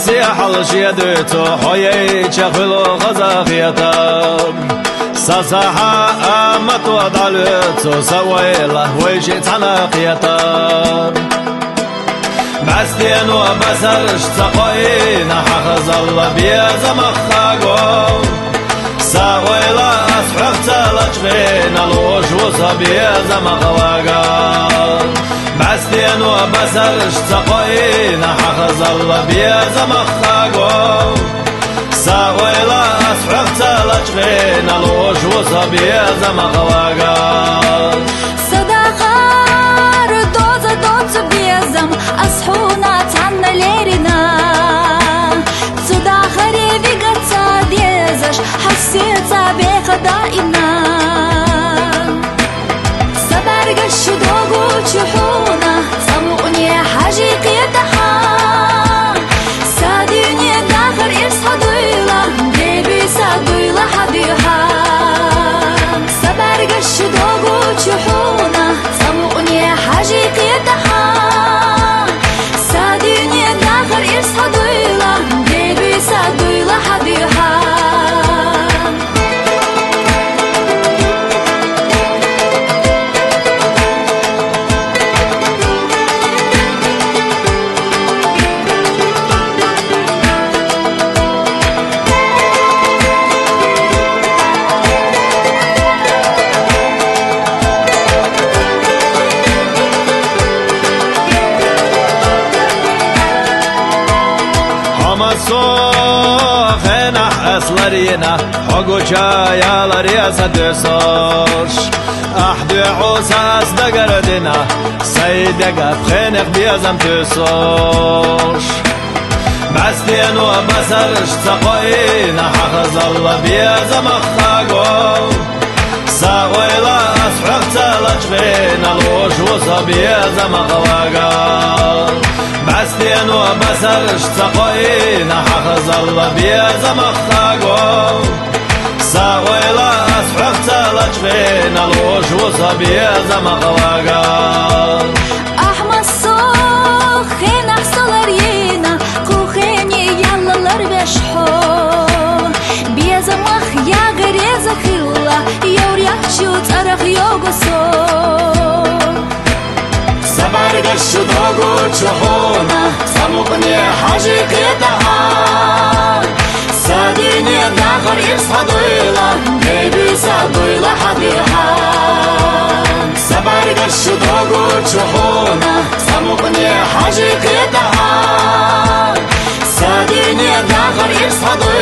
سيح الشيدتو حوي شخلو غزاخيتر ساساحا أمت وضعلتو سويله ويشي تناقيتر بعستين وبسرش تقوين حخز الله بيز مخاقو ساويلا أسحق تلجغين الوش وصبيز مخواقا بعستين وبسرش تقوين حخز الله بيز مخاقو ساويلا أسحق تلجغين الوش وصبيز مخواقا أصحونا تعنا ليرنا تدا خريبي قد صاديزش حسيتا بقضائنا سبرقش دوغو تشحونا سمعني حاجي قيتها ساديني داخل إرصادويلا بيبي سادويلا حبيها سبرقش دوغو تشحونا سمعني حاجي قيتها Soğena aslarina Hoguca yalar yasadırsoş Ahdu usas da garadina Saydaga pxenek biyazam tüsoş Bastien و basarış taqoina Haqaz Allah biyazam akhago Sağoyla asxuq talajgin Alوش وصا biyazam akhawaga بعستين وبسرش تقوين حخز الله بيز مخاقو ساويلا أسحق تلجغين الوش وصا بيز مخواقا أحمى الصوخ خين أحصلر ينا قوخيني ياللر بشحو بيز مخ يا غريز خلا يوريك شو ترخ يوغسو سبرقش دوغو تشحونا سمقني حاجي قيتها ساديني داخل إرصادويلا بيبي سادويلا حبيها سبرقش دوغو تشحونا سمقني حاجي قيتها ساديني داخل إرصادويلا